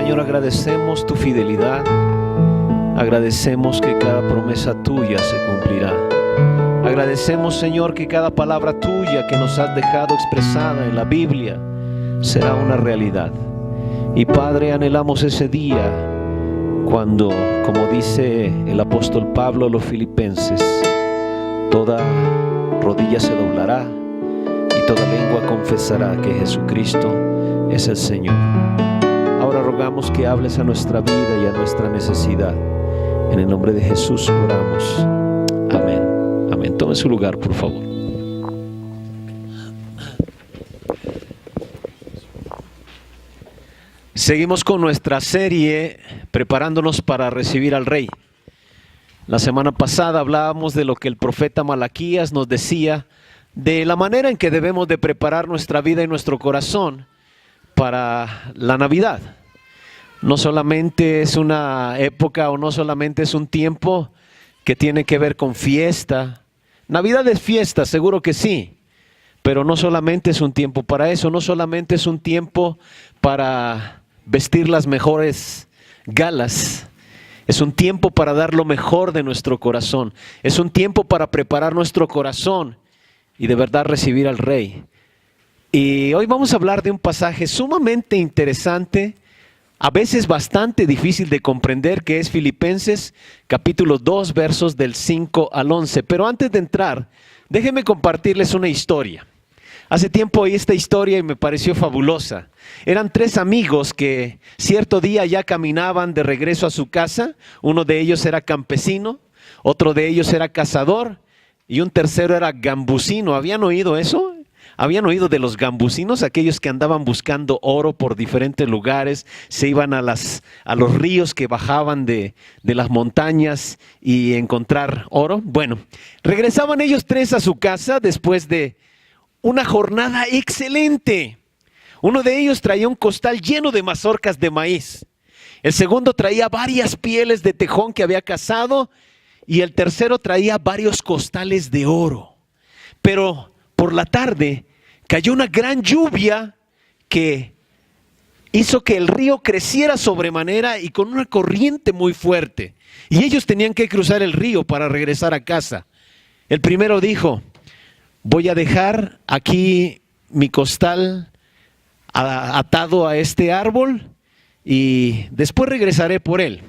Señor, agradecemos tu fidelidad. Agradecemos que cada promesa tuya se cumplirá. Agradecemos, Señor, que cada palabra tuya que nos has dejado expresada en la Biblia será una realidad. Y Padre, anhelamos ese día cuando, como dice el apóstol Pablo a los filipenses, toda rodilla se doblará y toda lengua confesará que Jesucristo es el Señor. Ahora rogamos que hables a nuestra vida y a nuestra necesidad. En el nombre de Jesús oramos. Amén. Amén. Tome su lugar, por favor. Seguimos con nuestra serie preparándonos para recibir al Rey. La semana pasada hablábamos de lo que el profeta Malaquías nos decía, de la manera en que debemos de preparar nuestra vida y nuestro corazón para la Navidad. No solamente es una época o no solamente es un tiempo que tiene que ver con fiesta. Navidad es fiesta, seguro que sí, pero no solamente es un tiempo para eso, no solamente es un tiempo para vestir las mejores galas. Es un tiempo para dar lo mejor de nuestro corazón. Es un tiempo para preparar nuestro corazón y de verdad recibir al Rey. Y hoy vamos a hablar de un pasaje sumamente interesante, a veces bastante difícil de comprender, que es Filipenses capítulo 2 versos del 5 al 11. Pero antes de entrar, déjenme compartirles una historia. Hace tiempo oí esta historia y me pareció fabulosa. Eran 3 amigos que cierto día ya caminaban de regreso a su casa. Uno de ellos era campesino, otro de ellos era cazador y un tercero era gambusino. ¿Habían oído eso? ¿Habían oído de los gambusinos? Aquellos que andaban buscando oro por diferentes lugares, se iban a los ríos que bajaban de las montañas y encontrar oro. Bueno, regresaban ellos 3 a su casa después de una jornada excelente. Uno de ellos traía un costal lleno de mazorcas de maíz. El segundo traía varias pieles de tejón que había cazado y el tercero traía varios costales de oro. Pero por la tarde cayó una gran lluvia que hizo que el río creciera sobremanera y con una corriente muy fuerte. Y ellos tenían que cruzar el río para regresar a casa. El primero dijo: voy a dejar aquí mi costal atado a este árbol y después regresaré por él.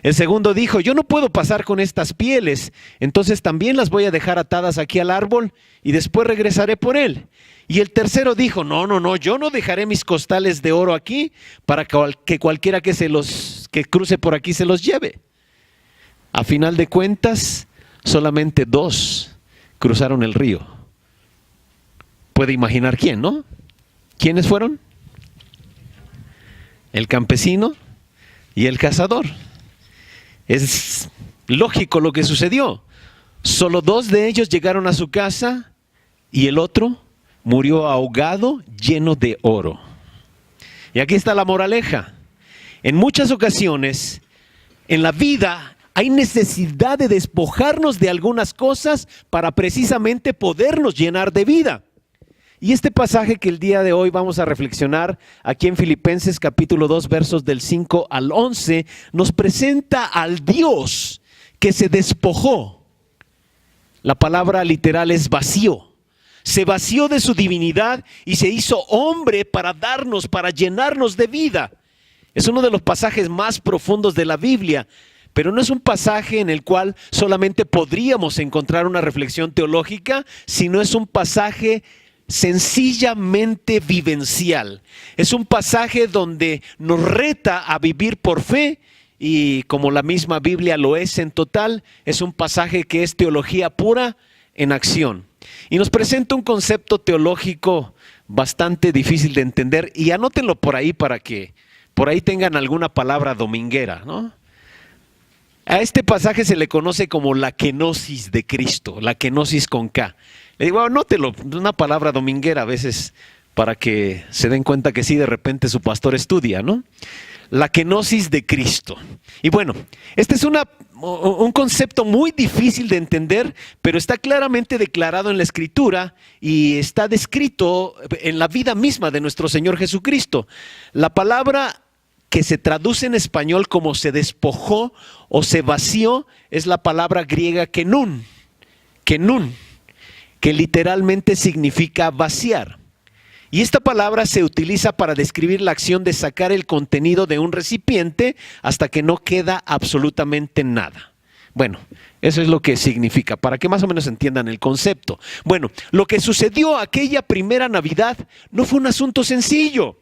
El segundo dijo: yo no puedo pasar con estas pieles, entonces también las voy a dejar atadas aquí al árbol y después regresaré por él. Y el tercero dijo: no, yo no dejaré mis costales de oro aquí para que cualquiera que cruce por aquí se los lleve. A final de cuentas, solamente 2 cruzaron el río. Puede imaginar quién, ¿no? ¿Quiénes fueron? El campesino y el cazador. Es lógico lo que sucedió. Solo 2 de ellos llegaron a su casa y el otro murió ahogado, lleno de oro. Y aquí está la moraleja. En muchas ocasiones en la vida hay necesidad de despojarnos de algunas cosas para precisamente podernos llenar de vida. Y este pasaje que el día de hoy vamos a reflexionar aquí en Filipenses capítulo 2 versos del 5 al 11 nos presenta al Dios que se despojó. La palabra literal es vacío. Se vació de su divinidad y se hizo hombre para darnos, para llenarnos de vida. Es uno de los pasajes más profundos de la Biblia, pero no es un pasaje en el cual solamente podríamos encontrar una reflexión teológica, sino es un pasaje sencillamente vivencial. Es un pasaje donde nos reta a vivir por fe y, como la misma Biblia lo es en total, es un pasaje que es teología pura en acción. Y nos presenta un concepto teológico bastante difícil de entender, y anótenlo por ahí para que por ahí tengan alguna palabra dominguera, ¿no? A este pasaje se le conoce como la kenosis de Cristo, la kenosis con K. Le digo, anótelo, una palabra dominguera a veces para que se den cuenta que sí, de repente su pastor estudia, ¿no? La kenosis de Cristo. Y bueno, este es un concepto muy difícil de entender, pero está claramente declarado en la Escritura y está descrito en la vida misma de nuestro Señor Jesucristo. La palabra que se traduce en español como se despojó o se vació, es la palabra griega kenun, que literalmente significa vaciar. Y esta palabra se utiliza para describir la acción de sacar el contenido de un recipiente hasta que no queda absolutamente nada. Bueno, eso es lo que significa, para que más o menos entiendan el concepto. Bueno, lo que sucedió aquella primera Navidad no fue un asunto sencillo.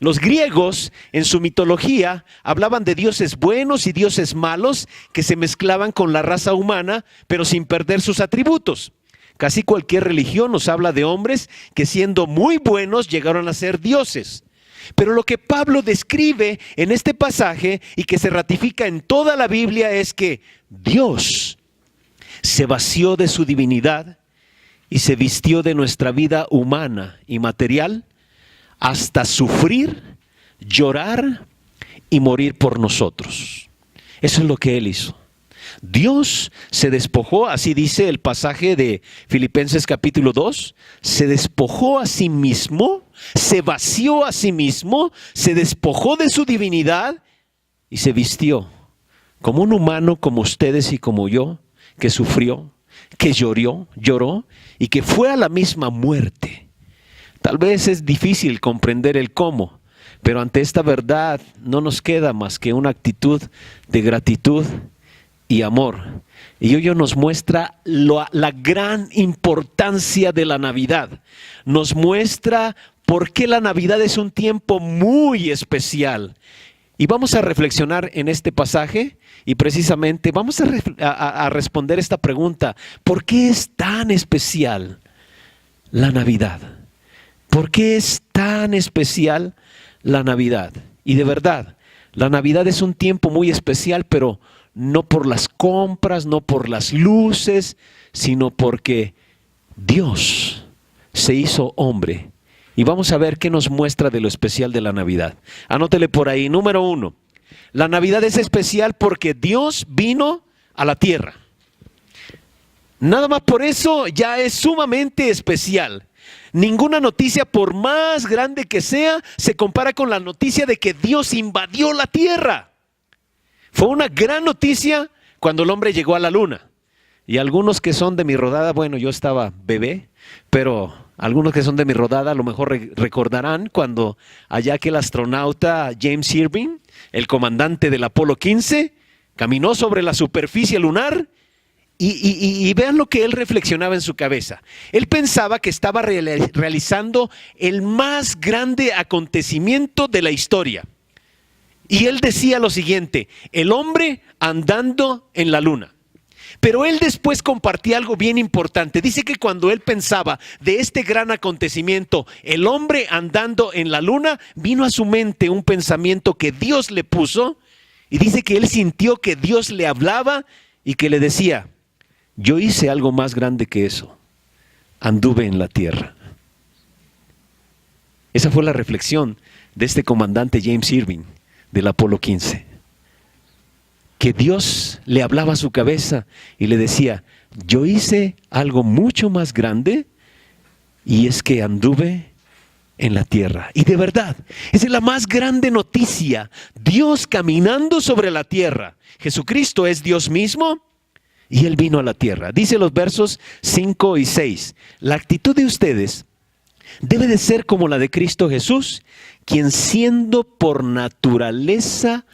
Los griegos, en su mitología, hablaban de dioses buenos y dioses malos que se mezclaban con la raza humana, pero sin perder sus atributos. Casi cualquier religión nos habla de hombres que siendo muy buenos llegaron a ser dioses. Pero lo que Pablo describe en este pasaje y que se ratifica en toda la Biblia es que Dios se vació de su divinidad y se vistió de nuestra vida humana y material hasta sufrir, llorar y morir por nosotros. Eso es lo que Él hizo. Dios se despojó, así dice el pasaje de Filipenses capítulo 2, se despojó a sí mismo, se vació a sí mismo, se despojó de su divinidad y se vistió como un humano como ustedes y como yo, que sufrió, que lloró y que fue a la misma muerte. Tal vez es difícil comprender el cómo, pero ante esta verdad no nos queda más que una actitud de gratitud y amor. Y ello nos muestra la gran importancia de la Navidad. Nos muestra por qué la Navidad es un tiempo muy especial. Y vamos a reflexionar en este pasaje y precisamente vamos a responder esta pregunta. ¿Por qué es tan especial la Navidad? ¿Por qué es tan especial la Navidad? Y de verdad, la Navidad es un tiempo muy especial, pero no por las compras, no por las luces, sino porque Dios se hizo hombre. Y vamos a ver qué nos muestra de lo especial de la Navidad. Anótele por ahí. Número 1. La Navidad es especial porque Dios vino a la tierra. Nada más por eso ya es sumamente especial. Ninguna noticia, por más grande que sea, se compara con la noticia de que Dios invadió la tierra. Fue una gran noticia cuando el hombre llegó a la luna. Y algunos que son de mi rodada, bueno, yo estaba bebé, pero algunos que son de mi rodada a lo mejor recordarán cuando allá aquel astronauta James Irving, el comandante del Apolo 15, caminó sobre la superficie lunar y vean lo que él reflexionaba en su cabeza. Él pensaba que estaba realizando el más grande acontecimiento de la historia. Y él decía lo siguiente: el hombre andando en la luna. Pero él después compartía algo bien importante. Dice que cuando él pensaba de este gran acontecimiento, el hombre andando en la luna, vino a su mente un pensamiento que Dios le puso. Y dice que él sintió que Dios le hablaba y que le decía: yo hice algo más grande que eso. Anduve en la tierra. Esa fue la reflexión de este comandante James Irving del Apolo 15. Que Dios le hablaba a su cabeza y le decía: yo hice algo mucho más grande, y es que anduve en la tierra. Y de verdad, esa es la más grande noticia. Dios caminando sobre la tierra. Jesucristo es Dios mismo y Él vino a la tierra. Dice los versos 5 y 6. La actitud de ustedes debe de ser como la de Cristo Jesús, quien siendo por naturaleza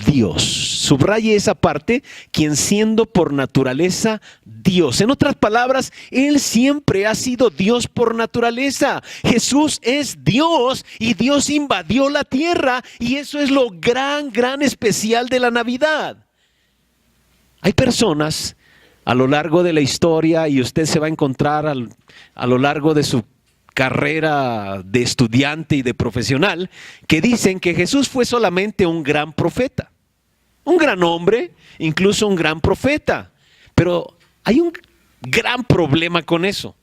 Dios. Subraye esa parte: quien siendo por naturaleza Dios. En otras palabras, Él siempre ha sido Dios por naturaleza. Jesús es Dios y Dios invadió la tierra, y eso es lo gran especial de la Navidad. Hay personas a lo largo de la historia, y usted se va a encontrar a lo largo de su carrera de estudiante y de profesional, que dicen que Jesús fue solamente un gran profeta, un gran hombre, incluso un gran profeta. Pero hay un gran problema con eso.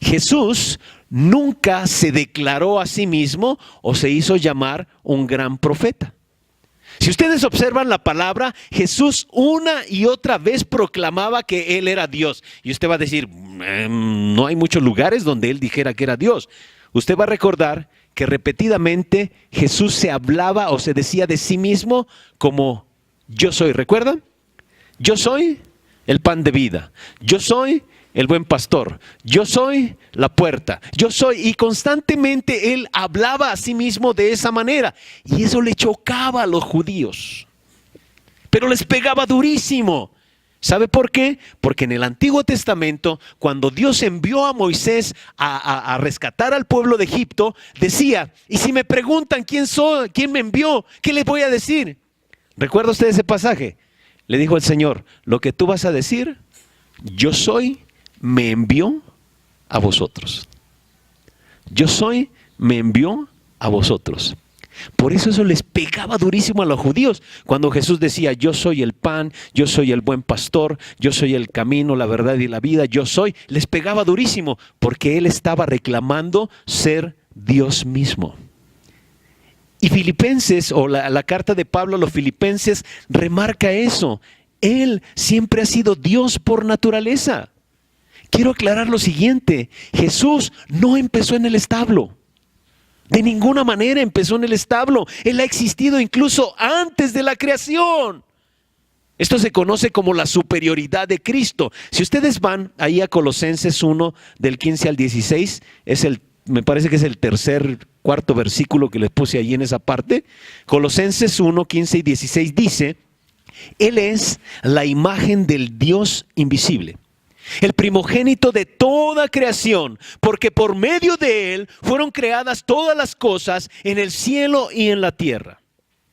Jesús nunca se declaró a sí mismo o se hizo llamar un gran profeta. Si ustedes observan la palabra, Jesús una y otra vez proclamaba que Él era Dios. Y usted va a decir: no hay muchos lugares donde Él dijera que era Dios. Usted va a recordar que repetidamente Jesús se hablaba o se decía de sí mismo como yo soy. ¿Recuerdan? Yo soy el pan de vida. Yo soy el buen pastor. Yo soy la puerta. Yo soy. Y constantemente él hablaba a sí mismo de esa manera. Y eso le chocaba a los judíos. Pero les pegaba durísimo. ¿Sabe por qué? Porque en el Antiguo Testamento, cuando Dios envió a Moisés a rescatar al pueblo de Egipto, decía, y si me preguntan quién soy, quién me envió, ¿qué les voy a decir? ¿Recuerda usted ese pasaje? Le dijo el Señor, lo que tú vas a decir, yo soy, me envió a vosotros. Yo soy, me envió a vosotros. Por eso les pegaba durísimo a los judíos. Cuando Jesús decía, yo soy el pan, yo soy el buen pastor, yo soy el camino, la verdad y la vida, yo soy, les pegaba durísimo porque él estaba reclamando ser Dios mismo. Y Filipenses, o la carta de Pablo a los Filipenses, remarca eso. Él siempre ha sido Dios por naturaleza. Quiero aclarar lo siguiente, Jesús no empezó en el establo. De ninguna manera empezó en el establo. Él ha existido incluso antes de la creación. Esto se conoce como la superioridad de Cristo. Si ustedes van ahí a Colosenses 1, del 15 al 16, me parece que es el cuarto versículo que les puse ahí en esa parte. Colosenses 1, 15 y 16 dice, Él es la imagen del Dios invisible, el primogénito de toda creación, porque por medio de Él fueron creadas todas las cosas en el cielo y en la tierra.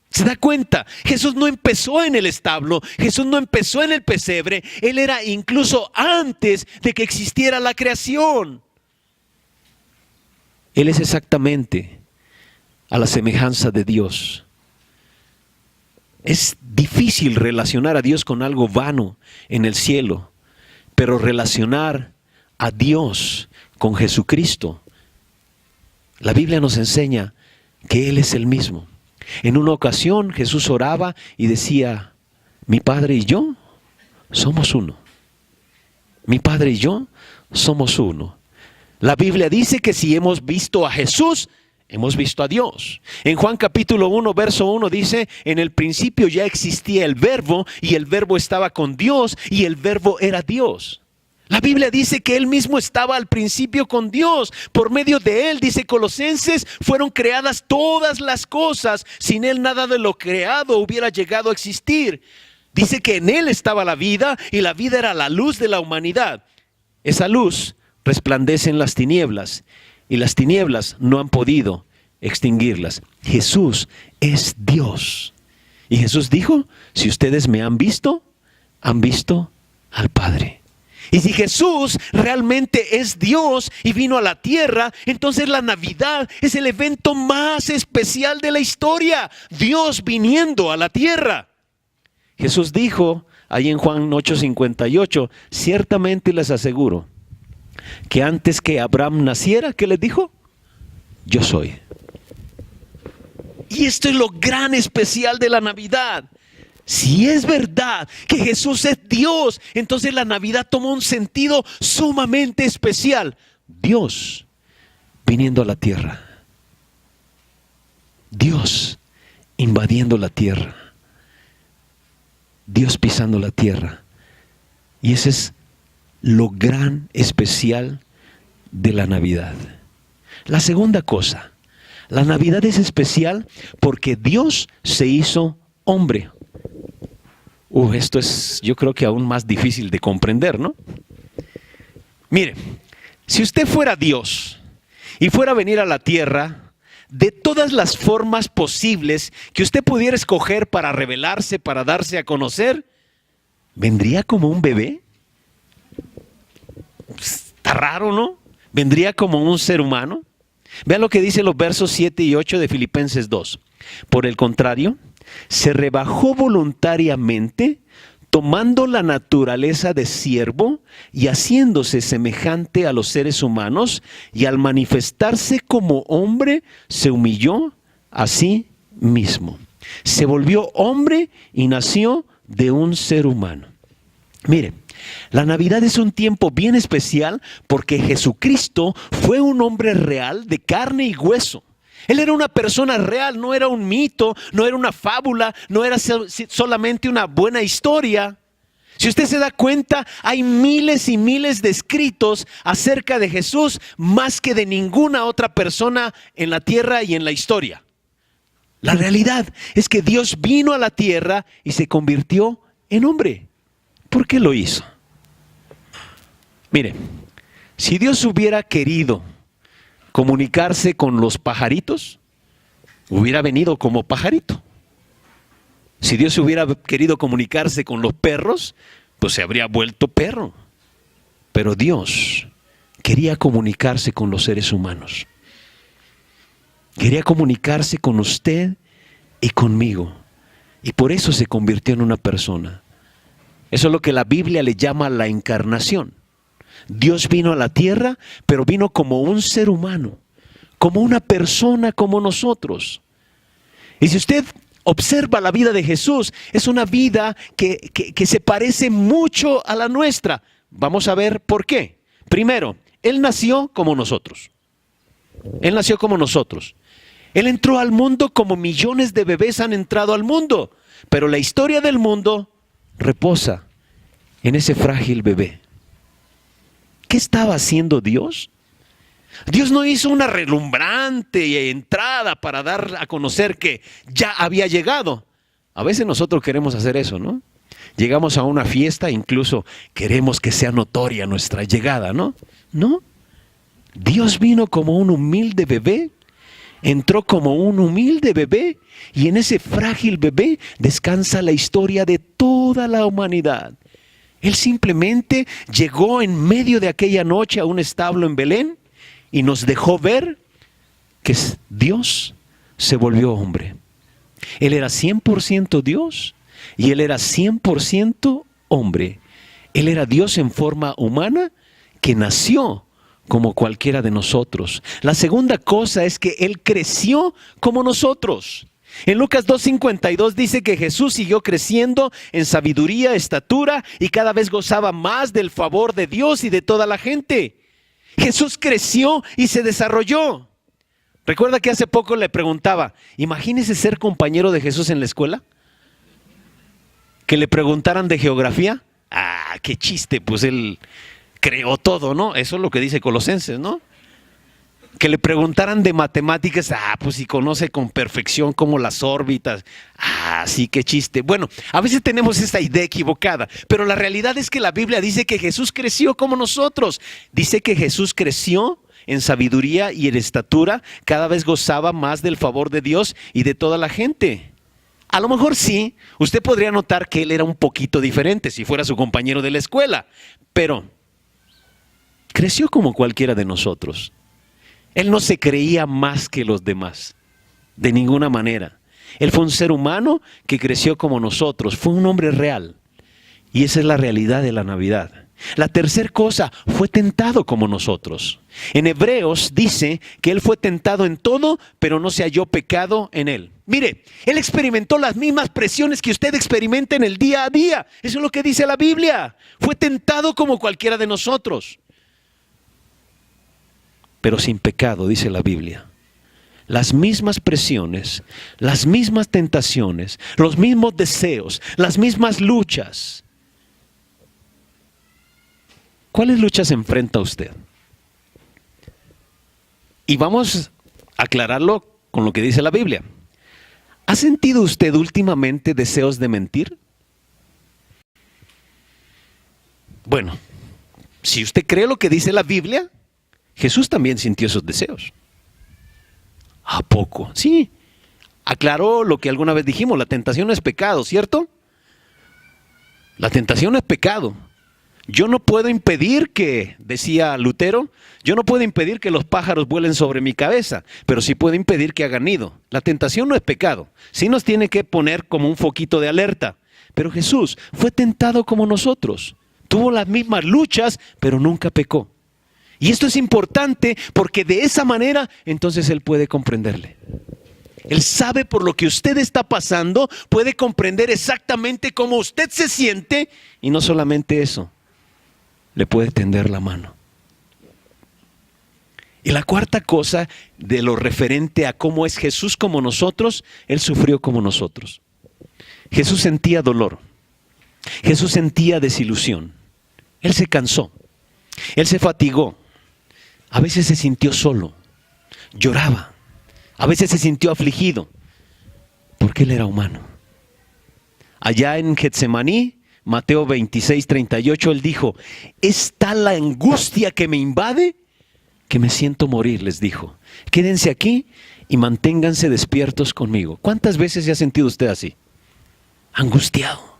¿Se da cuenta? Jesús no empezó en el establo, Jesús no empezó en el pesebre, Él era incluso antes de que existiera la creación. Él es exactamente a la semejanza de Dios. Es difícil relacionar a Dios con algo vano en el cielo. Pero relacionar a Dios con Jesucristo, la Biblia nos enseña que Él es el mismo. En una ocasión Jesús oraba y decía, mi Padre y yo somos uno. Mi Padre y yo somos uno. La Biblia dice que si hemos visto a Jesús, hemos visto a Dios. En Juan capítulo 1, verso 1 dice, en el principio ya existía el verbo y el verbo estaba con Dios y el verbo era Dios. La Biblia dice que Él mismo estaba al principio con Dios. Por medio de Él, dice Colosenses, fueron creadas todas las cosas. Sin Él nada de lo creado hubiera llegado a existir. Dice que en Él estaba la vida y la vida era la luz de la humanidad. Esa luz resplandece en las tinieblas. Y las tinieblas no han podido extinguirlas. Jesús es Dios. Y Jesús dijo, si ustedes me han visto al Padre. Y si Jesús realmente es Dios y vino a la tierra, entonces la Navidad es el evento más especial de la historia. Dios viniendo a la tierra. Jesús dijo ahí en Juan 8:58, ciertamente les aseguro que antes que Abraham naciera, ¿qué les dijo? Yo soy. Y esto es lo gran especial de la Navidad. Si es verdad que Jesús es Dios, entonces la Navidad toma un sentido sumamente especial. Dios viniendo a la tierra. Dios invadiendo la tierra. Dios pisando la tierra. Y ese es lo gran especial de la Navidad. La segunda cosa, la Navidad es especial porque Dios se hizo hombre. Esto es, yo creo que aún más difícil de comprender, ¿no? Mire, si usted fuera Dios y fuera a venir a la tierra, de todas las formas posibles que usted pudiera escoger para revelarse, para darse a conocer, ¿vendría como un bebé? Está raro, ¿no? ¿Vendría como un ser humano? Vean lo que dice los versos 7 y 8 de Filipenses 2. Por el contrario, se rebajó voluntariamente, tomando la naturaleza de siervo y haciéndose semejante a los seres humanos, y al manifestarse como hombre, se humilló a sí mismo. Se volvió hombre y nació de un ser humano. Mire, la Navidad es un tiempo bien especial porque Jesucristo fue un hombre real de carne y hueso. Él era una persona real, no era un mito, no era una fábula, no era solamente una buena historia. Si usted se da cuenta, hay miles y miles de escritos acerca de Jesús, más que de ninguna otra persona en la tierra y en la historia. La realidad es que Dios vino a la tierra y se convirtió en hombre. ¿Por qué lo hizo? Mire, si Dios hubiera querido comunicarse con los pajaritos, hubiera venido como pajarito. Si Dios hubiera querido comunicarse con los perros, pues se habría vuelto perro. Pero Dios quería comunicarse con los seres humanos. Quería comunicarse con usted y conmigo. Y por eso se convirtió en una persona. Eso es lo que la Biblia le llama la encarnación. Dios vino a la tierra, pero vino como un ser humano, como una persona como nosotros. Y si usted observa la vida de Jesús, es una vida que se parece mucho a la nuestra. Vamos a ver por qué. Primero, Él nació como nosotros. Él nació como nosotros. Él entró al mundo como millones de bebés han entrado al mundo. Pero la historia del mundo reposa en ese frágil bebé. ¿Qué estaba haciendo Dios? Dios no hizo una relumbrante entrada para dar a conocer que ya había llegado. A veces nosotros queremos hacer eso, ¿no? Llegamos a una fiesta, incluso queremos que sea notoria nuestra llegada, ¿no? No. Dios vino como un humilde bebé, entró como un humilde bebé, y en ese frágil bebé descansa la historia de toda la humanidad. Él simplemente llegó en medio de aquella noche a un establo en Belén y nos dejó ver que Dios se volvió hombre. Él era 100% Dios y Él era 100% hombre. Él era Dios en forma humana que nació como cualquiera de nosotros. La segunda cosa es que Él creció como nosotros. En Lucas 2:52 dice que Jesús siguió creciendo en sabiduría, estatura y cada vez gozaba más del favor de Dios y de toda la gente. Jesús creció y se desarrolló. Recuerda que hace poco le preguntaba, imagínese ser compañero de Jesús en la escuela. Que le preguntaran de geografía. Ah, qué chiste, pues Él creó todo, ¿no? Eso es lo que dice Colosenses, ¿no? Que le preguntaran de matemáticas, pues si conoce con perfección como las órbitas, sí, qué chiste. Bueno, a veces tenemos esta idea equivocada, pero la realidad es que la Biblia dice que Jesús creció como nosotros. Dice que Jesús creció en sabiduría y en estatura, cada vez gozaba más del favor de Dios y de toda la gente. A lo mejor sí, usted podría notar que Él era un poquito diferente si fuera su compañero de la escuela, pero creció como cualquiera de nosotros. Él no se creía más que los demás, de ninguna manera. Él fue un ser humano que creció como nosotros, fue un hombre real. Y esa es la realidad de la Navidad. La tercera cosa, fue tentado como nosotros. En Hebreos dice que Él fue tentado en todo, pero no se halló pecado en Él. Mire, Él experimentó las mismas presiones que usted experimenta en el día a día. Eso es lo que dice la Biblia. Fue tentado como cualquiera de nosotros, pero sin pecado, dice la Biblia. Las mismas presiones, las mismas tentaciones, los mismos deseos, las mismas luchas. ¿Cuáles luchas enfrenta usted? Y vamos a aclararlo con lo que dice la Biblia. ¿Ha sentido usted últimamente deseos de mentir? Bueno, si usted cree lo que dice la Biblia, Jesús también sintió esos deseos. ¿A poco? Sí. Aclaró lo que alguna vez dijimos, la tentación no es pecado, ¿cierto? La tentación no es pecado. Yo no puedo impedir que, decía Lutero, yo no puedo impedir que los pájaros vuelen sobre mi cabeza, pero sí puedo impedir que hagan nido. La tentación no es pecado. Sí nos tiene que poner como un foquito de alerta. Pero Jesús fue tentado como nosotros. Tuvo las mismas luchas, pero nunca pecó. Y esto es importante porque de esa manera entonces Él puede comprenderle. Él sabe por lo que usted está pasando, puede comprender exactamente cómo usted se siente y no solamente eso, le puede tender la mano. Y la cuarta cosa de lo referente a cómo es Jesús como nosotros, Él sufrió como nosotros. Jesús sentía dolor. Jesús sentía desilusión. Él se cansó. Él se fatigó. A veces se sintió solo. Lloraba. A veces se sintió afligido. Porque Él era humano. Allá en Getsemaní, Mateo 26:38, Él dijo: es tal la angustia que me invade que me siento morir, les dijo. Quédense aquí y manténganse despiertos conmigo. ¿Cuántas veces se ha sentido usted así? Angustiado,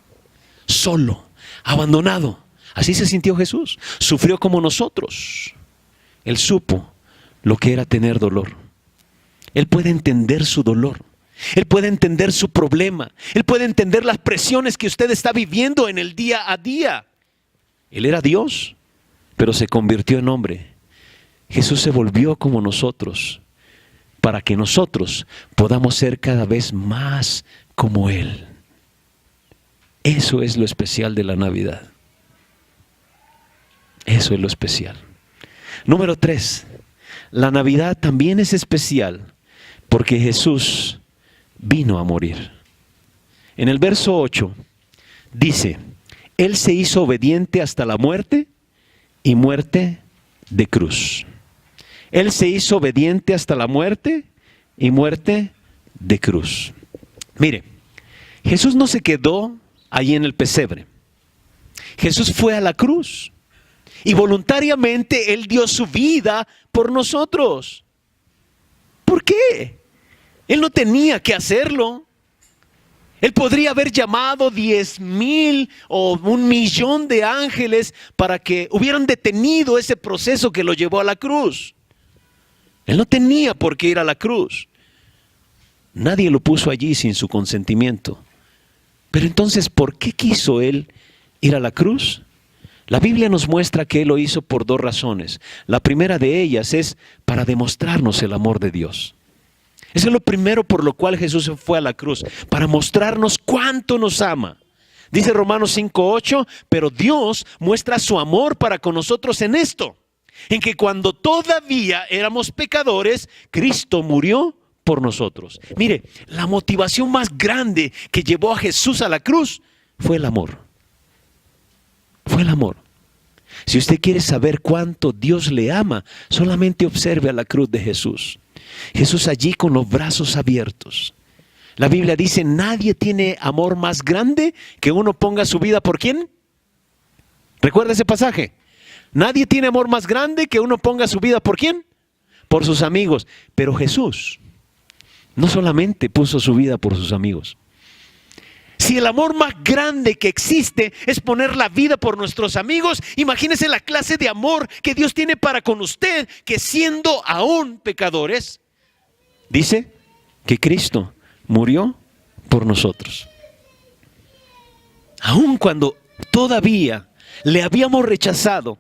solo, abandonado. Así se sintió Jesús. Sufrió como nosotros. Él supo lo que era tener dolor. Él puede entender su dolor. Él puede entender su problema. Él puede entender las presiones que usted está viviendo en el día a día. Él era Dios, pero se convirtió en hombre. Jesús se volvió como nosotros, para que nosotros podamos ser cada vez más como Él. Eso es lo especial de la Navidad. Eso es lo especial. Número 3, la Navidad también es especial porque Jesús vino a morir. En el verso 8 dice: Él se hizo obediente hasta la muerte y muerte de cruz. Él se hizo obediente hasta la muerte y muerte de cruz. Mire, Jesús no se quedó ahí en el pesebre. Jesús fue a la cruz y voluntariamente Él dio su vida por nosotros. ¿Por qué? Él no tenía que hacerlo. Él podría haber llamado 10,000 o 1,000,000 de ángeles para que hubieran detenido ese proceso que lo llevó a la cruz. Él no tenía por qué ir a la cruz. Nadie lo puso allí sin su consentimiento. Pero entonces, ¿por qué quiso Él ir a la cruz? La Biblia nos muestra que Él lo hizo por 2 razones. La primera de ellas es para demostrarnos el amor de Dios. Eso es lo primero por lo cual Jesús fue a la cruz, para mostrarnos cuánto nos ama. Dice Romanos 5:8, pero Dios muestra su amor para con nosotros en esto, en que cuando todavía éramos pecadores, Cristo murió por nosotros. Mire, la motivación más grande que llevó a Jesús a la cruz fue el amor. Fue el amor. Si usted quiere saber cuánto Dios le ama, solamente observe a la cruz de Jesús. Jesús allí con los brazos abiertos. La Biblia dice: nadie tiene amor más grande que uno ponga su vida ¿por quién? ¿Recuerda ese pasaje? Nadie tiene amor más grande que uno ponga su vida ¿por quién? Por sus amigos. Pero Jesús no solamente puso su vida por sus amigos. Si el amor más grande que existe es poner la vida por nuestros amigos, imagínese la clase de amor que Dios tiene para con usted, que siendo aún pecadores, dice que Cristo murió por nosotros. Aun cuando todavía le habíamos rechazado,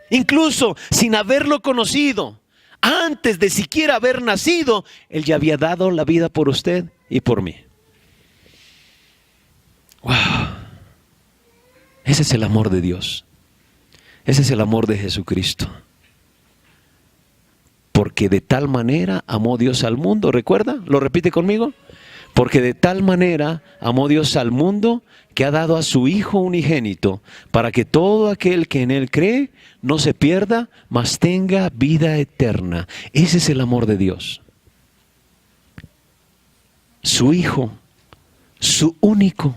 incluso sin haberlo conocido, antes de siquiera haber nacido, Él ya había dado la vida por usted y por mí. ¡Wow! Ese es el amor de Dios. Ese es el amor de Jesucristo. Porque de tal manera amó Dios al mundo. ¿Recuerda? ¿Lo repite conmigo? Porque de tal manera amó Dios al mundo que ha dado a su Hijo unigénito, para que todo aquel que en Él cree no se pierda, mas tenga vida eterna. Ese es el amor de Dios. Su Hijo, su único,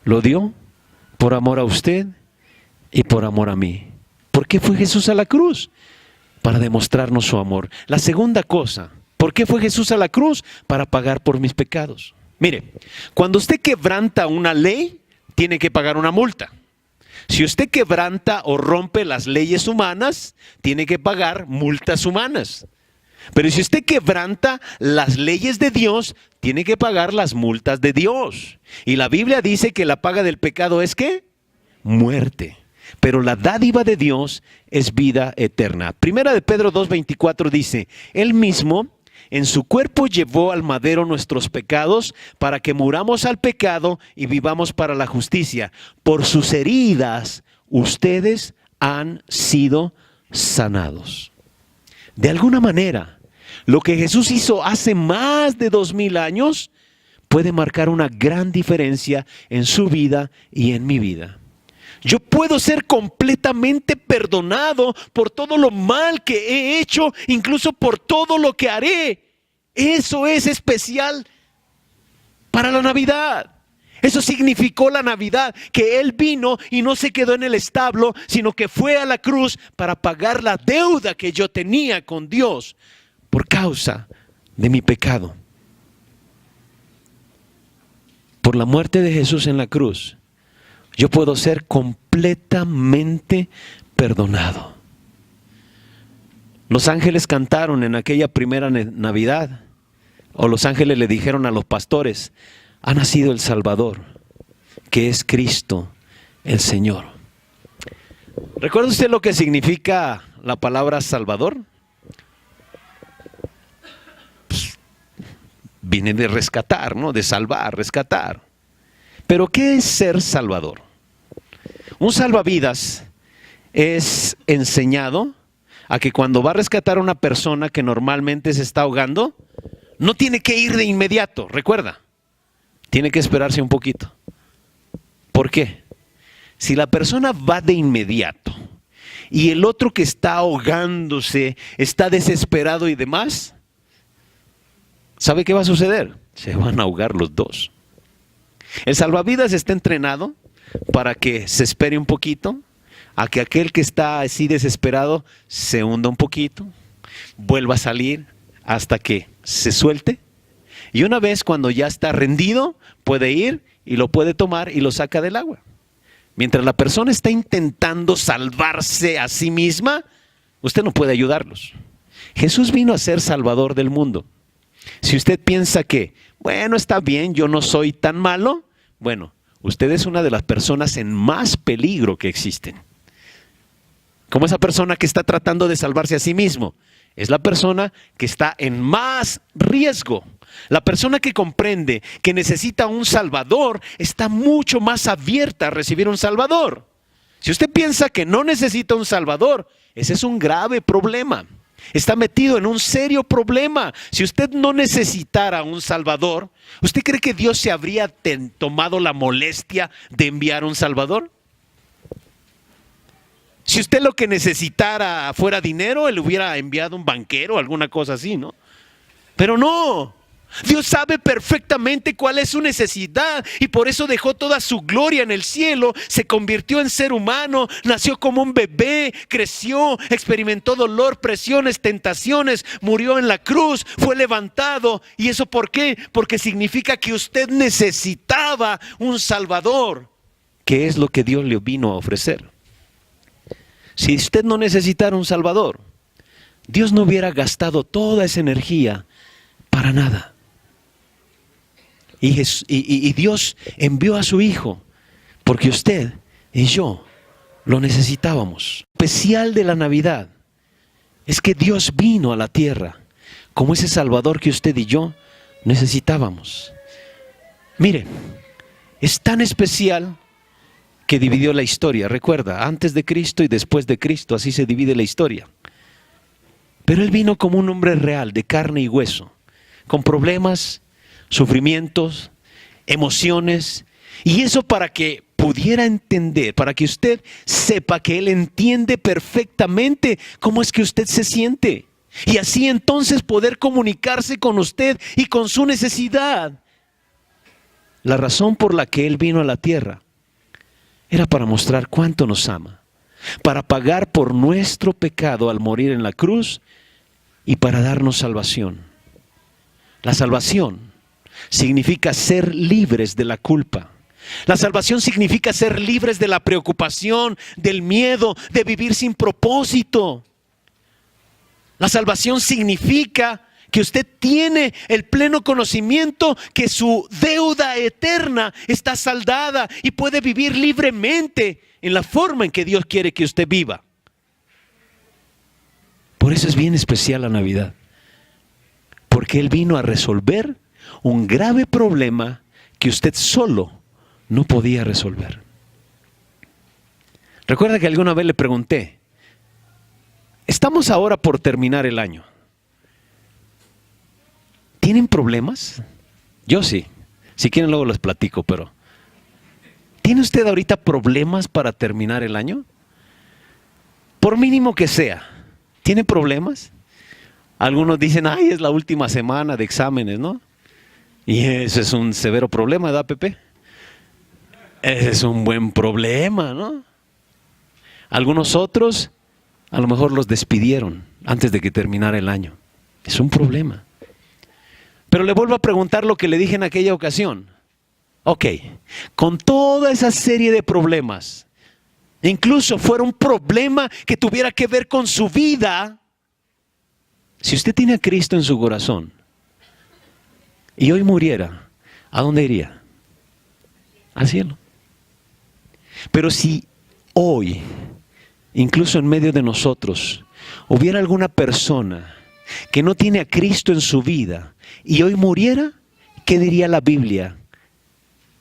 lo dio por amor a usted y por amor a mí. ¿Por qué fue Jesús a la cruz? Para demostrarnos su amor. La segunda cosa, ¿por qué fue Jesús a la cruz? Para pagar por mis pecados. Mire, cuando usted quebranta una ley, tiene que pagar una multa. Si usted quebranta o rompe las leyes humanas, tiene que pagar multas humanas. Pero si usted quebranta las leyes de Dios, tiene que pagar las multas de Dios. Y la Biblia dice que la paga del pecado es ¿qué? Muerte. Pero la dádiva de Dios es vida eterna. Primera de Pedro 2:24 dice: Él mismo en su cuerpo llevó al madero nuestros pecados, para que muramos al pecado y vivamos para la justicia. Por sus heridas ustedes han sido sanados. De alguna manera, lo que Jesús hizo hace más de 2000 años puede marcar una gran diferencia en su vida y en mi vida. Yo puedo ser completamente perdonado por todo lo mal que he hecho, incluso por todo lo que haré. Eso es especial para la Navidad. Eso significó la Navidad, que Él vino y no se quedó en el establo, sino que fue a la cruz para pagar la deuda que yo tenía con Dios por causa de mi pecado. Por la muerte de Jesús en la cruz, yo puedo ser completamente perdonado. Los ángeles cantaron en aquella primera Navidad, o los ángeles le dijeron a los pastores: ha nacido el Salvador, que es Cristo el Señor. ¿Recuerda usted lo que significa la palabra Salvador? Pues, viene de rescatar, ¿no? De salvar, rescatar. Pero ¿qué es ser salvador? Un salvavidas es enseñado a que cuando va a rescatar a una persona que normalmente se está ahogando, no tiene que ir de inmediato, recuerda. Tiene que esperarse un poquito. ¿Por qué? Si la persona va de inmediato y el otro que está ahogándose está desesperado y demás, ¿sabe qué va a suceder? Se van a ahogar los dos. El salvavidas está entrenado para que se espere un poquito, a que aquel que está así desesperado se hunda un poquito, vuelva a salir hasta que se suelte. Y una vez cuando ya está rendido, puede ir y lo puede tomar y lo saca del agua. Mientras la persona está intentando salvarse a sí misma, usted no puede ayudarlos. Jesús vino a ser Salvador del mundo. Si usted piensa que, bueno, está bien, yo no soy tan malo, bueno, usted es una de las personas en más peligro que existen. Como esa persona que está tratando de salvarse a sí mismo, es la persona que está en más riesgo. La persona que comprende que necesita un Salvador está mucho más abierta a recibir un Salvador. Si usted piensa que no necesita un Salvador, ese es un grave problema. Está metido en un serio problema. Si usted no necesitara un Salvador, ¿usted cree que Dios se habría tomado la molestia de enviar un Salvador? Si usted lo que necesitara fuera dinero, él hubiera enviado un banquero o alguna cosa así, ¿no? Pero no. Dios sabe perfectamente cuál es su necesidad y por eso dejó toda su gloria en el cielo, se convirtió en ser humano, nació como un bebé, creció, experimentó dolor, presiones, tentaciones, murió en la cruz, fue levantado. ¿Y eso por qué? Porque significa que usted necesitaba un Salvador, que es lo que Dios le vino a ofrecer. Si usted no necesitara un Salvador, Dios no hubiera gastado toda esa energía para nada. Y Dios envió a su Hijo porque usted y yo lo necesitábamos. Lo especial de la Navidad es que Dios vino a la tierra como ese Salvador que usted y yo necesitábamos. Mire, es tan especial que dividió la historia. Recuerda, antes de Cristo y después de Cristo, así se divide la historia. Pero Él vino como un hombre real, de carne y hueso, con problemas, sufrimientos, emociones, y eso para que pudiera entender, para que usted sepa que Él entiende perfectamente cómo es que usted se siente, y así entonces poder comunicarse con usted y con su necesidad. La razón por la que Él vino a la tierra era para mostrar cuánto nos ama, para pagar por nuestro pecado al morir en la cruz y para darnos salvación. La salvación significa ser libres de la culpa. La salvación significa ser libres de la preocupación, del miedo, de vivir sin propósito. La salvación significa que usted tiene el pleno conocimiento que su deuda eterna está saldada y puede vivir libremente en la forma en que Dios quiere que usted viva. Por eso es bien especial la Navidad, porque Él vino a resolver un grave problema que usted solo no podía resolver. Recuerda que alguna vez le pregunté, Estamos ahora por terminar el año. ¿Tienen problemas? Yo sí. Si quieren luego les platico, pero ¿tiene usted ahorita problemas para terminar el año? Por mínimo que sea. ¿Tiene problemas? Algunos dicen, ay, es la última semana de exámenes, ¿no? Y eso es un severo problema, ¿verdad, Pepe? Ese es un buen problema, ¿no? Algunos otros, a lo mejor los despidieron antes de que terminara el año. Es un problema. Pero le vuelvo a preguntar lo que le dije en aquella ocasión. Ok, con toda esa serie de problemas, incluso fuera un problema que tuviera que ver con su vida, si usted tiene a Cristo en su corazón y hoy muriera, ¿a dónde iría? Al cielo. Pero si hoy, incluso en medio de nosotros, hubiera alguna persona que no tiene a Cristo en su vida y hoy muriera, ¿qué diría la Biblia?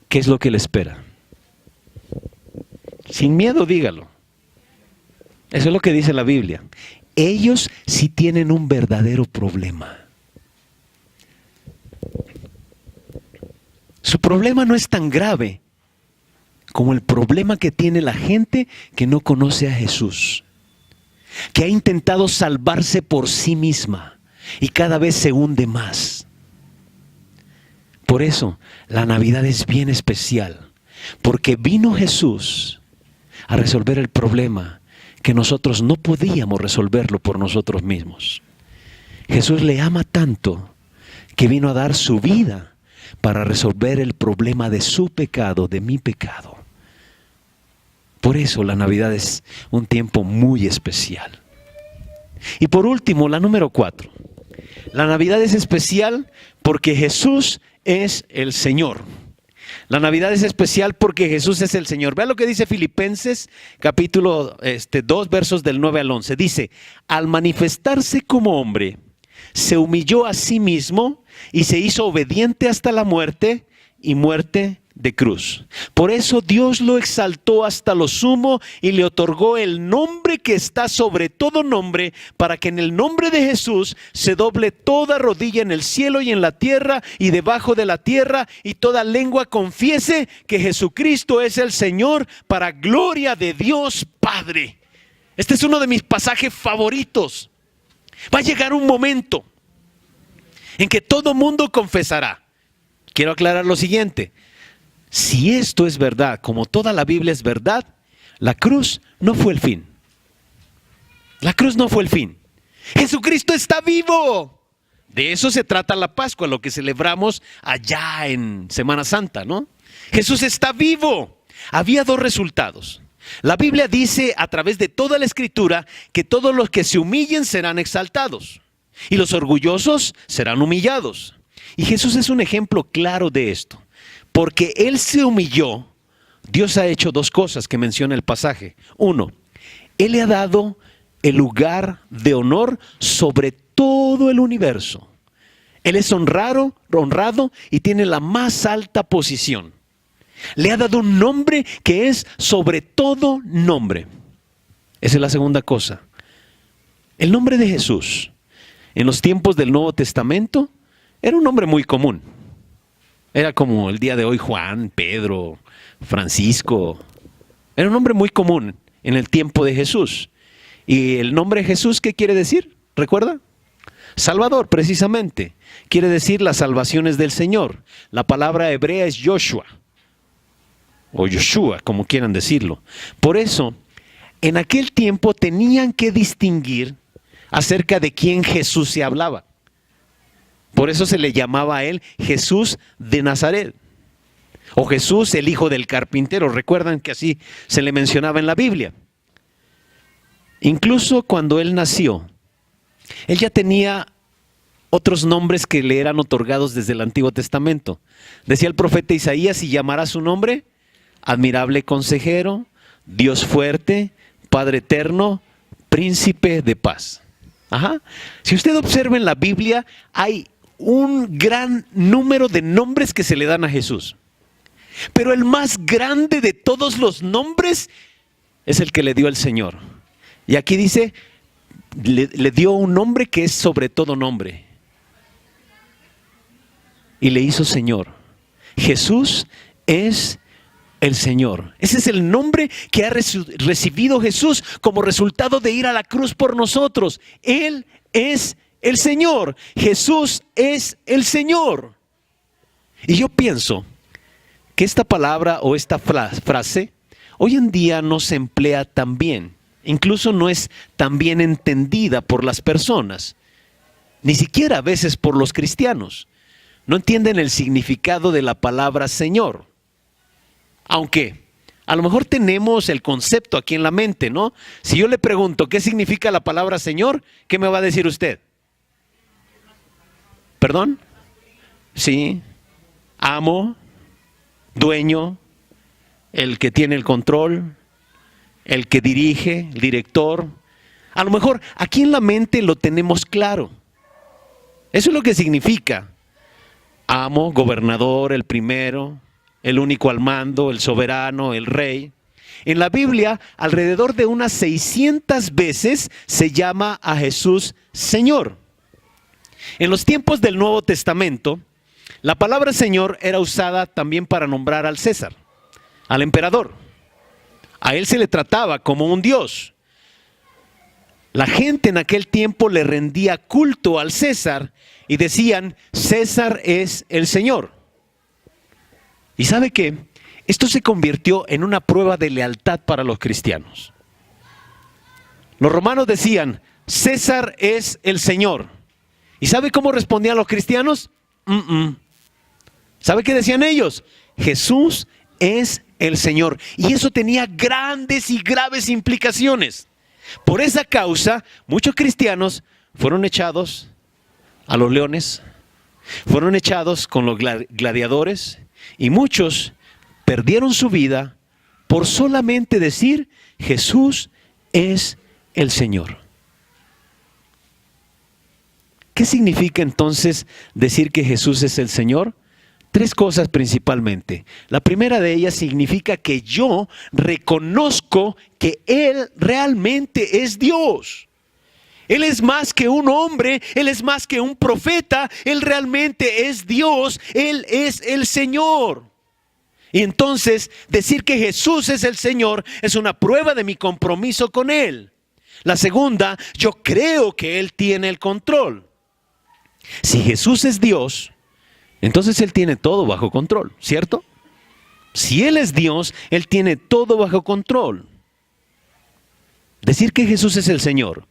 ¿Qué es lo que le espera? Sin miedo, dígalo. Eso es lo que dice la Biblia. Ellos sí tienen un verdadero problema. Su problema no es tan grave como el problema que tiene la gente que no conoce a Jesús, que ha intentado salvarse por sí misma y cada vez se hunde más. Por eso la Navidad es bien especial, porque vino Jesús a resolver el problema que nosotros no podíamos resolverlo por nosotros mismos. Jesús le ama tanto que vino a dar su vida para resolver el problema de su pecado, de mi pecado. Por eso la Navidad es un tiempo muy especial. Y por último, la número 4. La Navidad es especial porque Jesús es el Señor. La Navidad es especial porque Jesús es el Señor. Vea lo que dice Filipenses capítulo 2, versos del 9 al 11. Dice, al manifestarse como hombre, se humilló a sí mismo y se hizo obediente hasta la muerte y muerte de cruz. Por eso Dios lo exaltó hasta lo sumo y le otorgó el nombre que está sobre todo nombre, para que en el nombre de Jesús se doble toda rodilla en el cielo y en la tierra y debajo de la tierra, y toda lengua confiese que Jesucristo es el Señor, para gloria de Dios Padre. Este es uno de mis pasajes favoritos. Va a llegar un momento en que todo mundo confesará. Quiero aclarar lo siguiente. Si esto es verdad, como toda la Biblia es verdad, la cruz no fue el fin. La cruz no fue el fin. Jesucristo está vivo. De eso se trata la Pascua, lo que celebramos allá en Semana Santa, ¿no? Jesús está vivo. Había dos resultados. La Biblia dice a través de toda la Escritura que todos los que se humillen serán exaltados y los orgullosos serán humillados. Y Jesús es un ejemplo claro de esto. Porque Él se humilló, Dios ha hecho dos cosas que menciona el pasaje. Uno, Él le ha dado el lugar de honor sobre todo el universo. Él es honrado y tiene la más alta posición. Le ha dado un nombre que es sobre todo nombre. Esa es la segunda cosa. El nombre de Jesús, en los tiempos del Nuevo Testamento, era un nombre muy común. Era como el día de hoy Juan, Pedro, Francisco. Era un nombre muy común en el tiempo de Jesús. ¿Y el nombre Jesús qué quiere decir? ¿Recuerda? Salvador, precisamente. Quiere decir las salvaciones del Señor. La palabra hebrea es Joshua. O Yoshua, como quieran decirlo. Por eso, en aquel tiempo tenían que distinguir acerca de quién Jesús se hablaba. Por eso se le llamaba a él Jesús de Nazaret. O Jesús, el hijo del carpintero. Recuerdan que así se le mencionaba en la Biblia. Incluso cuando él nació, él ya tenía otros nombres que le eran otorgados desde el Antiguo Testamento. Decía el profeta Isaías, y llamará su nombre Admirable Consejero, Dios Fuerte, Padre Eterno, Príncipe de Paz. Ajá. Si usted observa en la Biblia, hay un gran número de nombres que se le dan a Jesús. Pero el más grande de todos los nombres es el que le dio el Señor. Y aquí dice, le dio un nombre que es sobre todo nombre. Y le hizo Señor. Jesús es el Señor. Ese es el nombre que ha recibido Jesús como resultado de ir a la cruz por nosotros. Él es el Señor. Jesús es el Señor. Y yo pienso que esta palabra o esta frase hoy en día no se emplea tan bien. Incluso no es tan bien entendida por las personas. Ni siquiera a veces por los cristianos. No entienden el significado de la palabra Señor. Aunque a lo mejor tenemos el concepto aquí en la mente, ¿no? Si yo le pregunto qué significa la palabra Señor, ¿qué me va a decir usted? ¿Perdón? Sí. Amo, dueño, el que tiene el control, el que dirige, el director. A lo mejor aquí en la mente lo tenemos claro. Eso es lo que significa. Amo, gobernador, el primero, el único al mando, el soberano, el rey. En la Biblia, alrededor de unas 600 veces se llama a Jesús Señor. En los tiempos del Nuevo Testamento, la palabra Señor era usada también para nombrar al César, al emperador. A él se le trataba como un dios. La gente en aquel tiempo le rendía culto al César y decían, César es el Señor. ¿Y sabe qué? Esto se convirtió en una prueba de lealtad para los cristianos. Los romanos decían, César es el Señor. ¿Y sabe cómo respondían los cristianos? ¿Sabe qué decían ellos? Jesús es el Señor. Y eso tenía grandes y graves implicaciones. Por esa causa, muchos cristianos fueron echados a los leones, fueron echados con los gladiadores, y muchos perdieron su vida por solamente decir Jesús es el Señor. ¿Qué significa entonces decir que Jesús es el Señor? Tres cosas principalmente. La primera de ellas significa que yo reconozco que Él realmente es Dios. Él es más que un hombre, Él es más que un profeta, Él realmente es Dios, Él es el Señor. Y entonces decir que Jesús es el Señor es una prueba de mi compromiso con Él. La segunda, yo creo que Él tiene el control. Si Jesús es Dios, entonces Él tiene todo bajo control, ¿cierto? Si Él es Dios, Él tiene todo bajo control. Decir que Jesús es el Señor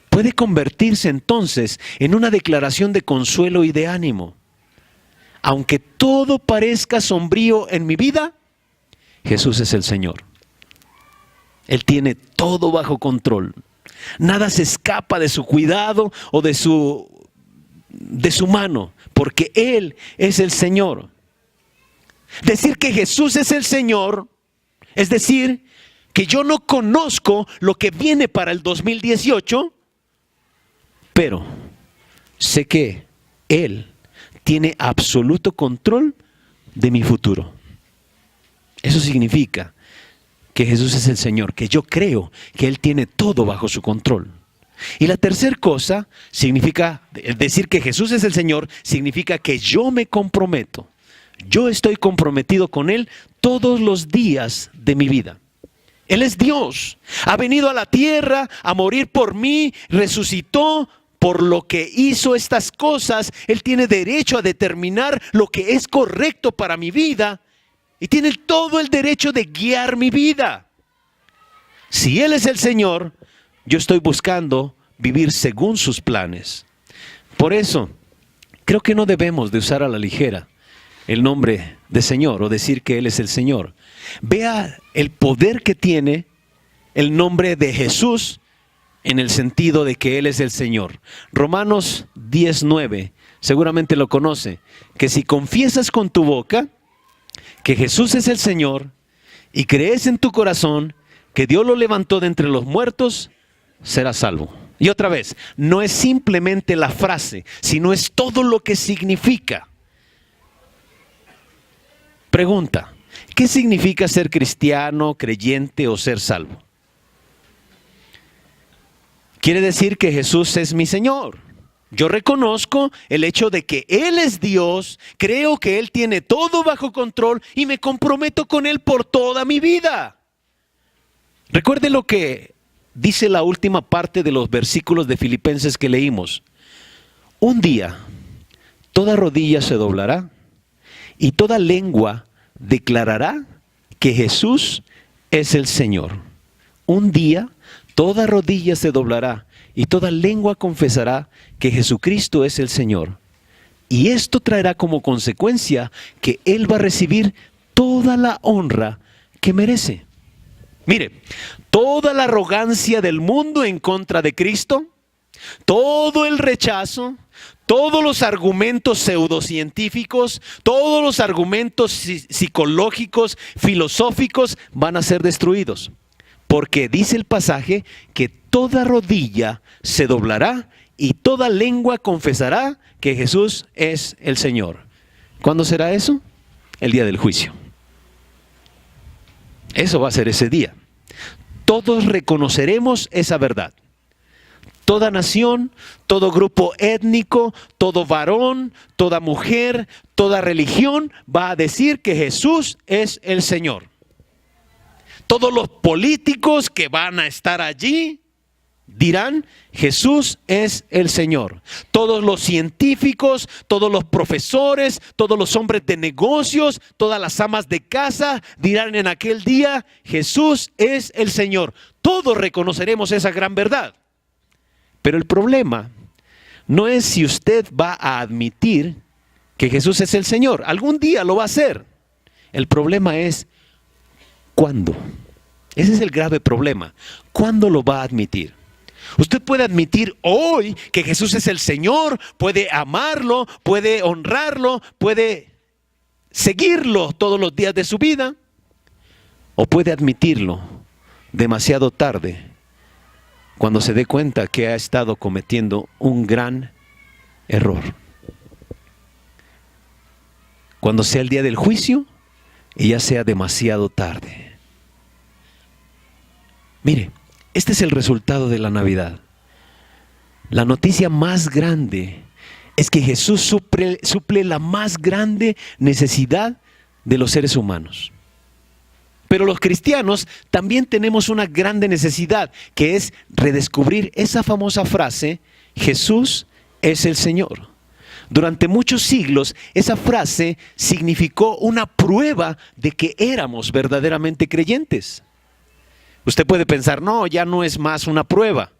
puede convertirse entonces en una declaración de consuelo y de ánimo. Aunque todo parezca sombrío en mi vida, Jesús es el Señor. Él tiene todo bajo control. Nada se escapa de su cuidado o de su mano, porque Él es el Señor. Decir que Jesús es el Señor, es decir, que yo no conozco lo que viene para el 2018, pero sé que Él tiene absoluto control de mi futuro. Eso significa que Jesús es el Señor, que yo creo que Él tiene todo bajo su control. Y la tercera cosa significa, decir que Jesús es el Señor, significa que yo me comprometo. Yo estoy comprometido con Él todos los días de mi vida. Él es Dios, ha venido a la tierra a morir por mí, resucitó. Por lo que hizo estas cosas, Él tiene derecho a determinar lo que es correcto para mi vida y tiene todo el derecho de guiar mi vida. Si Él es el Señor, yo estoy buscando vivir según sus planes. Por eso, creo que no debemos de usar a la ligera el nombre de Señor o decir que Él es el Señor. Vea el poder que tiene el nombre de Jesús en el sentido de que Él es el Señor. Romanos 10:9, seguramente lo conoce, que si confiesas con tu boca que Jesús es el Señor y crees en tu corazón que Dios lo levantó de entre los muertos, serás salvo. Y otra vez, no es simplemente la frase, sino es todo lo que significa. Pregunta, ¿qué significa ser cristiano, creyente o ser salvo? Quiere decir que Jesús es mi Señor. Yo reconozco el hecho de que Él es Dios, creo que Él tiene todo bajo control y me comprometo con Él por toda mi vida. Recuerde lo que dice la última parte de los versículos de Filipenses que leímos. Un día, toda rodilla se doblará y toda lengua declarará que Jesús es el Señor. Un día, toda rodilla se doblará y toda lengua confesará que Jesucristo es el Señor. Y esto traerá como consecuencia que Él va a recibir toda la honra que merece. Mire, toda la arrogancia del mundo en contra de Cristo, todo el rechazo, todos los argumentos pseudocientíficos, todos los argumentos psicológicos, filosóficos van a ser destruidos. Porque dice el pasaje que toda rodilla se doblará y toda lengua confesará que Jesús es el Señor. ¿Cuándo será eso? El día del juicio. Eso va a ser ese día. Todos reconoceremos esa verdad. Toda nación, todo grupo étnico, todo varón, toda mujer, toda religión va a decir que Jesús es el Señor. Todos los políticos que van a estar allí dirán, Jesús es el Señor. Todos los científicos, todos los profesores, todos los hombres de negocios, todas las amas de casa dirán en aquel día, Jesús es el Señor. Todos reconoceremos esa gran verdad. Pero el problema no es si usted va a admitir que Jesús es el Señor. Algún día lo va a hacer. El problema es ¿cuándo? Ese es el grave problema. ¿Cuándo lo va a admitir? Usted puede admitir hoy que Jesús es el Señor, puede amarlo, puede honrarlo, puede seguirlo todos los días de su vida, o puede admitirlo demasiado tarde, cuando se dé cuenta que ha estado cometiendo un gran error. Cuando sea el día del juicio y ya sea demasiado tarde. Mire, este es el resultado de la Navidad. La noticia más grande es que Jesús suple la más grande necesidad de los seres humanos. Pero los cristianos también tenemos una grande necesidad, que es redescubrir esa famosa frase, Jesús es el Señor. Durante muchos siglos, esa frase significó una prueba de que éramos verdaderamente creyentes. Usted puede pensar, no, ya no es más una prueba.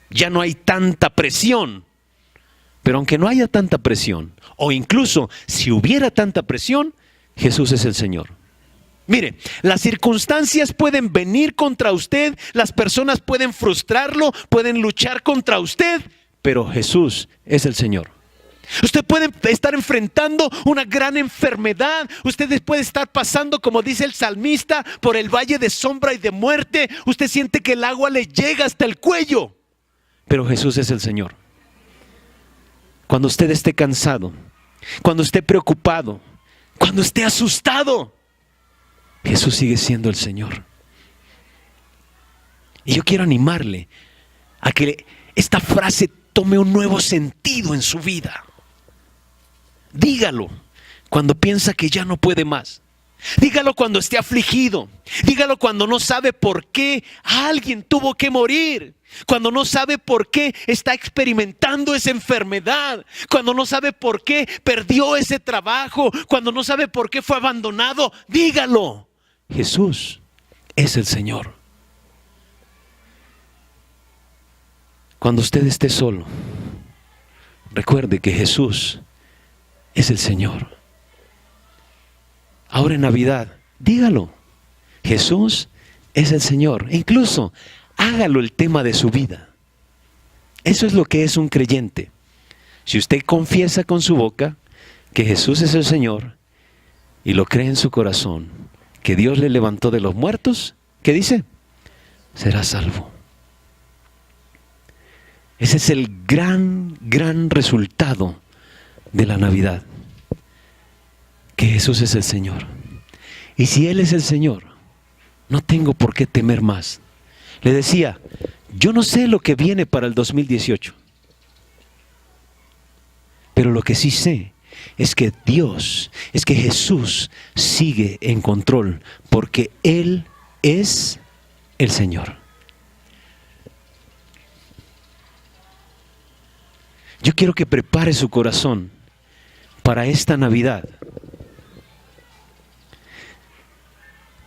Ya no hay tanta presión. Pero aunque no haya tanta presión, o incluso si hubiera tanta presión, Jesús es el Señor. Mire, las circunstancias pueden venir contra usted, las personas pueden frustrarlo, pueden luchar contra usted, pero Jesús es el Señor. Usted puede estar enfrentando una gran enfermedad, usted puede estar pasando, como dice el salmista, por el valle de sombra y de muerte, usted siente que el agua le llega hasta el cuello, pero Jesús es el Señor. Cuando usted esté cansado, cuando esté preocupado, cuando esté asustado, Jesús sigue siendo el Señor. Y yo quiero animarle a que esta frase tome un nuevo sentido en su vida. Dígalo cuando piensa que ya no puede más. Dígalo cuando esté afligido. Dígalo cuando no sabe por qué alguien tuvo que morir. Cuando no sabe por qué está experimentando esa enfermedad. Cuando no sabe por qué perdió ese trabajo. Cuando no sabe por qué fue abandonado. Dígalo. Jesús es el Señor. Cuando usted esté solo, recuerde que Jesús es el Señor. Ahora en Navidad, dígalo. Jesús es el Señor. E incluso hágalo el tema de su vida. Eso es lo que es un creyente. Si usted confiesa con su boca que Jesús es el Señor y lo cree en su corazón, que Dios le levantó de los muertos, ¿qué dice? Será salvo. Ese es el gran resultado de la Navidad. Que Jesús es el Señor. Y si Él es el Señor, no tengo por qué temer más. Le decía, Yo no sé lo que viene para el 2018, pero lo que sí sé es que Jesús sigue en control, porque Él es el Señor. Yo quiero que prepare su corazón para esta Navidad,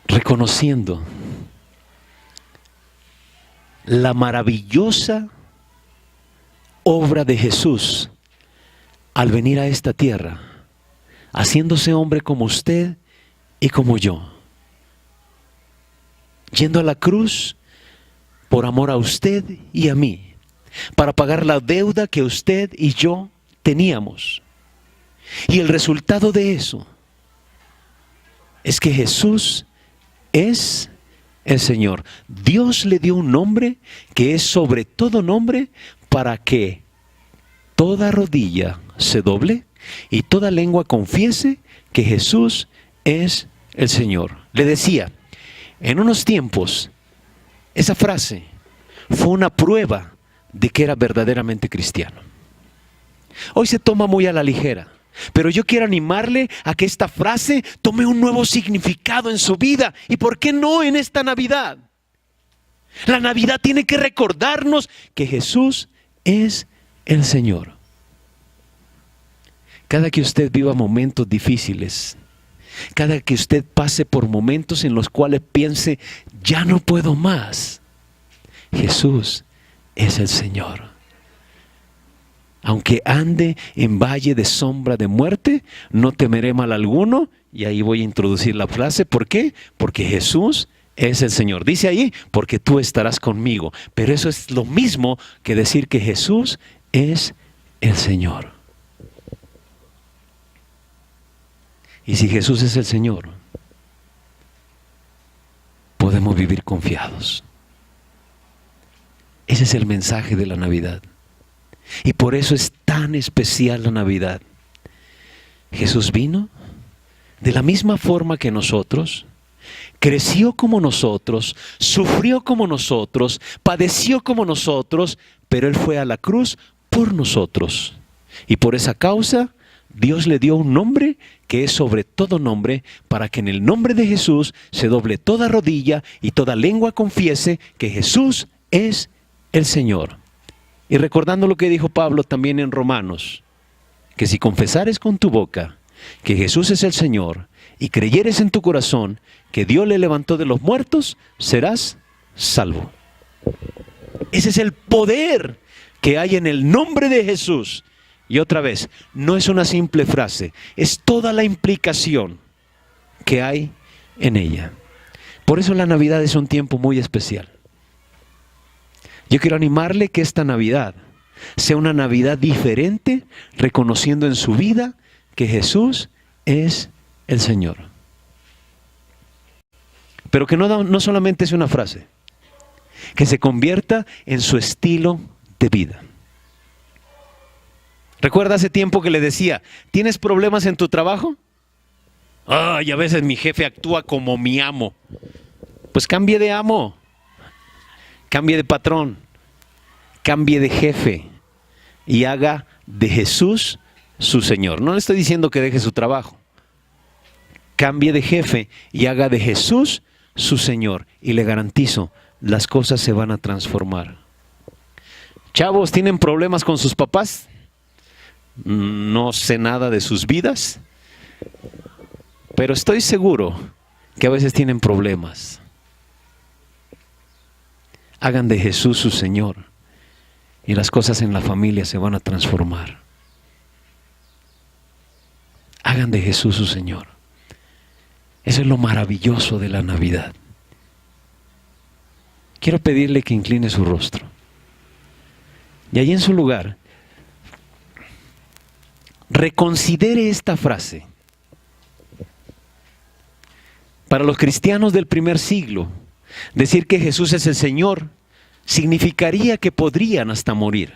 reconociendo la maravillosa obra de Jesús al venir a esta tierra, haciéndose hombre como usted y como yo, yendo a la cruz por amor a usted y a mí, para pagar la deuda que usted y yo teníamos. Y el resultado de eso es que Jesús es el Señor. Dios le dio un nombre que es sobre todo nombre, para que toda rodilla se doble y toda lengua confiese que Jesús es el Señor. Le decía, en unos tiempos, esa frase fue una prueba de que era verdaderamente cristiano. Hoy se toma muy a la ligera, pero yo quiero animarle a que esta frase tome un nuevo significado en su vida. ¿Y por qué no en esta Navidad? La Navidad tiene que recordarnos que Jesús es el Señor. Cada que usted viva momentos difíciles, cada que usted pase por momentos en los cuales piense, ya no puedo más, Jesús es el Señor. Aunque ande en valle de sombra de muerte, no temeré mal alguno. Y ahí voy a introducir la frase. ¿Por qué? Porque Jesús es el Señor. Dice ahí, porque tú estarás conmigo. Pero eso es lo mismo que decir que Jesús es el Señor. Y si Jesús es el Señor, podemos vivir confiados. Ese es el mensaje de la Navidad. Y por eso es tan especial la Navidad. Jesús vino de la misma forma que nosotros, creció como nosotros, sufrió como nosotros, padeció como nosotros, pero Él fue a la cruz por nosotros. Y por esa causa, Dios le dio un nombre que es sobre todo nombre, para que en el nombre de Jesús se doble toda rodilla y toda lengua confiese que Jesús es el Señor. Y recordando lo que dijo Pablo también en Romanos, que si confesares con tu boca que Jesús es el Señor y creyeres en tu corazón que Dios le levantó de los muertos, serás salvo. Ese es el poder que hay en el nombre de Jesús. Y otra vez, no es una simple frase, es toda la implicación que hay en ella. Por eso la Navidad es un tiempo muy especial. Yo quiero animarle que esta Navidad sea una Navidad diferente, reconociendo en su vida que Jesús es el Señor. Pero que no solamente es una frase, que se convierta en su estilo de vida. ¿Recuerda hace tiempo que le decía, ¿tienes problemas en tu trabajo? Ay, a veces mi jefe actúa como mi amo. Pues cambie de amo. Cambie de patrón, cambie de jefe y haga de Jesús su Señor. No le estoy diciendo que deje su trabajo. Cambie de jefe y haga de Jesús su Señor. Y le garantizo, las cosas se van a transformar. Chavos, ¿tienen problemas con sus papás? No sé nada de sus vidas, pero estoy seguro que a veces tienen problemas. Hagan de Jesús su Señor y las cosas en la familia se van a transformar. Hagan de Jesús su Señor. Eso es lo maravilloso de la Navidad. Quiero pedirle que incline su rostro. Y allí en su lugar, reconsidere esta frase. Para los cristianos del primer siglo, decir que Jesús es el Señor significaría que podrían hasta morir.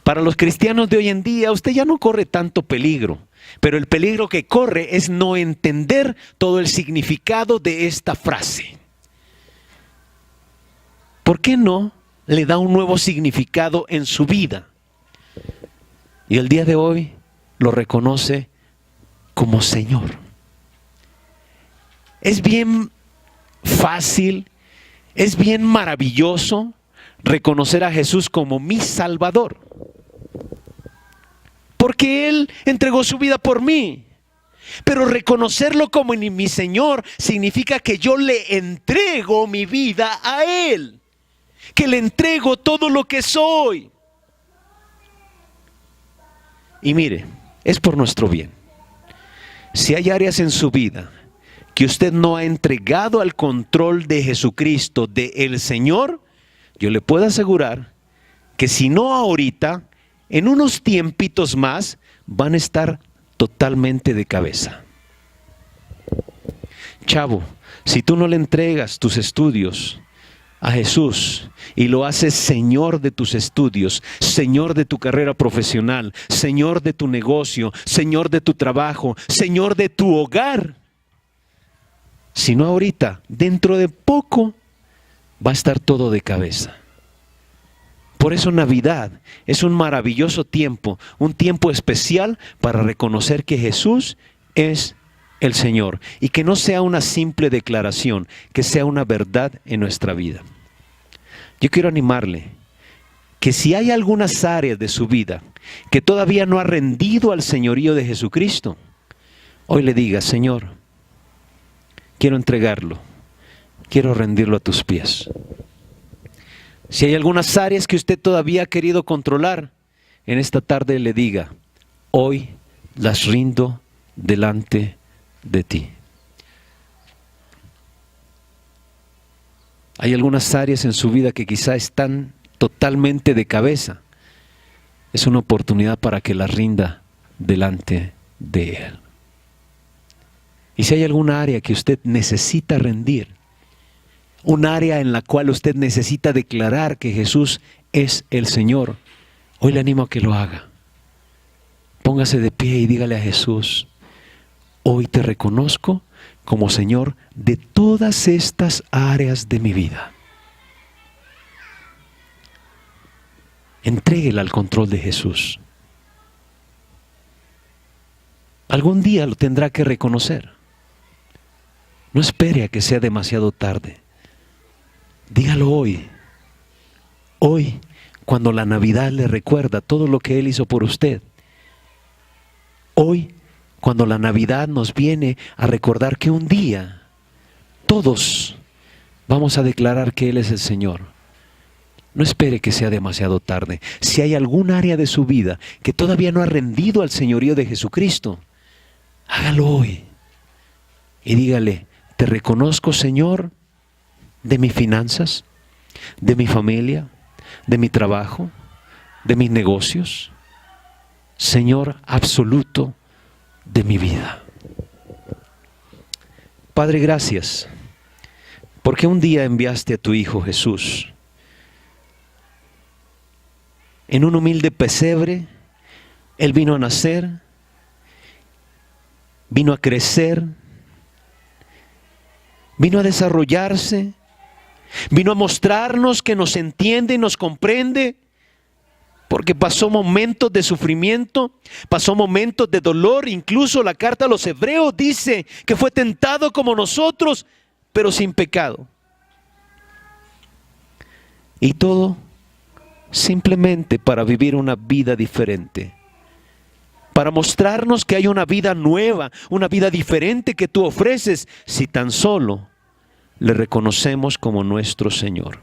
Para los cristianos de hoy en día, usted ya no corre tanto peligro, pero el peligro que corre es no entender todo el significado de esta frase. ¿Por qué no le da un nuevo significado en su vida. Y el día de hoy lo reconoce como Señor. Es bien fácil, es bien maravilloso reconocer a Jesús como mi Salvador. Porque Él entregó su vida por mí. Pero reconocerlo como mi Señor significa que yo le entrego mi vida a Él. Que le entrego todo lo que soy. Y mire, es por nuestro bien. Si hay áreas en su vida que usted no ha entregado al control de Jesucristo, de el Señor, yo le puedo asegurar que si no ahorita, en unos tiempitos más, van a estar totalmente de cabeza. Chavo, si tú no le entregas tus estudios a Jesús y lo haces Señor de tus estudios, Señor de tu carrera profesional, Señor de tu negocio, Señor de tu trabajo, Señor de tu hogar, si no ahorita, dentro de poco va a estar todo de cabeza. Por eso Navidad es un maravilloso tiempo, un tiempo especial para reconocer que Jesús es el Señor y que no sea una simple declaración, que sea una verdad en nuestra vida. Yo quiero animarle que si hay algunas áreas de su vida que todavía no ha rendido al señorío de Jesucristo, hoy le diga: Señor, quiero entregarlo, quiero rendirlo a tus pies. Si hay algunas áreas que usted todavía ha querido controlar, en esta tarde le diga: hoy las rindo delante de ti. Hay algunas áreas en su vida que quizá están totalmente de cabeza. Es una oportunidad para que las rinda delante de Él. Y si hay alguna área que usted necesita rendir, un área en la cual usted necesita declarar que Jesús es el Señor, hoy le animo a que lo haga. Póngase de pie y dígale a Jesús: hoy te reconozco como Señor de todas estas áreas de mi vida. Entréguela al control de Jesús. Algún día lo tendrá que reconocer. No espere a que sea demasiado tarde. Dígalo hoy. Hoy, cuando la Navidad le recuerda todo lo que Él hizo por usted. Hoy, cuando la Navidad nos viene a recordar que un día todos vamos a declarar que Él es el Señor. No espere que sea demasiado tarde. Si hay algún área de su vida que todavía no ha rendido al señorío de Jesucristo, hágalo hoy. Y dígale: te reconozco, Señor, de mis finanzas, de mi familia, de mi trabajo, de mis negocios. Señor absoluto de mi vida. Padre, gracias, porque un día enviaste a tu Hijo Jesús en un humilde pesebre. Él vino a nacer, vino a crecer, vino a desarrollarse, vino a mostrarnos que nos entiende y nos comprende, porque pasó momentos de sufrimiento, pasó momentos de dolor. Incluso la carta a los Hebreos dice que fue tentado como nosotros, pero sin pecado. Y todo simplemente para vivir una vida diferente, para mostrarnos que hay una vida nueva, una vida diferente que tú ofreces si tan solo le reconocemos como nuestro Señor.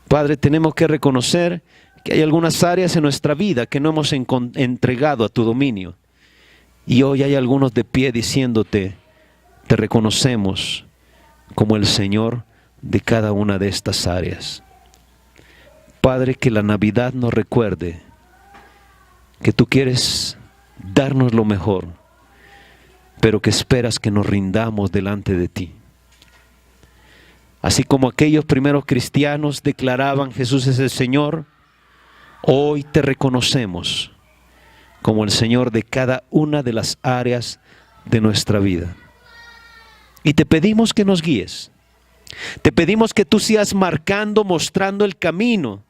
Padre, tenemos que reconocer que hay algunas áreas en nuestra vida que no hemos entregado a tu dominio. Y hoy hay algunos de pie diciéndote: te reconocemos como el Señor de cada una de estas áreas. Padre, que la Navidad nos recuerde que tú quieres darnos lo mejor, pero que esperas que nos rindamos delante de ti. Así como aquellos primeros cristianos declaraban: Jesús es el Señor, hoy te reconocemos como el Señor de cada una de las áreas de nuestra vida. Y te pedimos que nos guíes, Te pedimos que tú sigas marcando, mostrando el camino.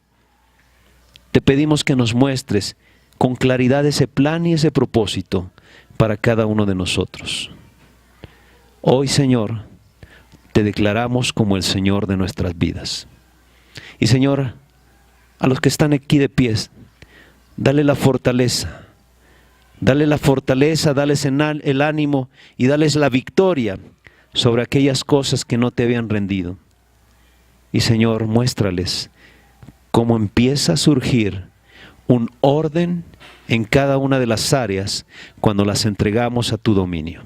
Te pedimos que nos muestres con claridad ese plan y ese propósito para cada uno de nosotros. Hoy, Señor, te declaramos como el Señor de nuestras vidas. Y Señor, a los que están aquí de pies, dale la fortaleza, dales el ánimo y dales la victoria sobre aquellas cosas que no te habían rendido. Y Señor, muéstrales cómo empieza a surgir un orden en cada una de las áreas cuando las entregamos a tu dominio.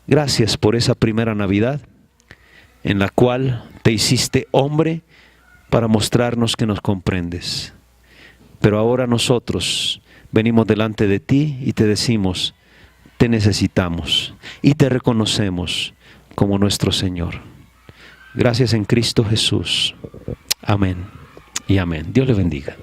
Gracias por esa primera Navidad en la cual te hiciste hombre para mostrarnos que nos comprendes. Pero ahora nosotros venimos delante de ti y te decimos, te necesitamos y te reconocemos como nuestro Señor. Gracias en Cristo Jesús. Amén y amén. Dios le bendiga.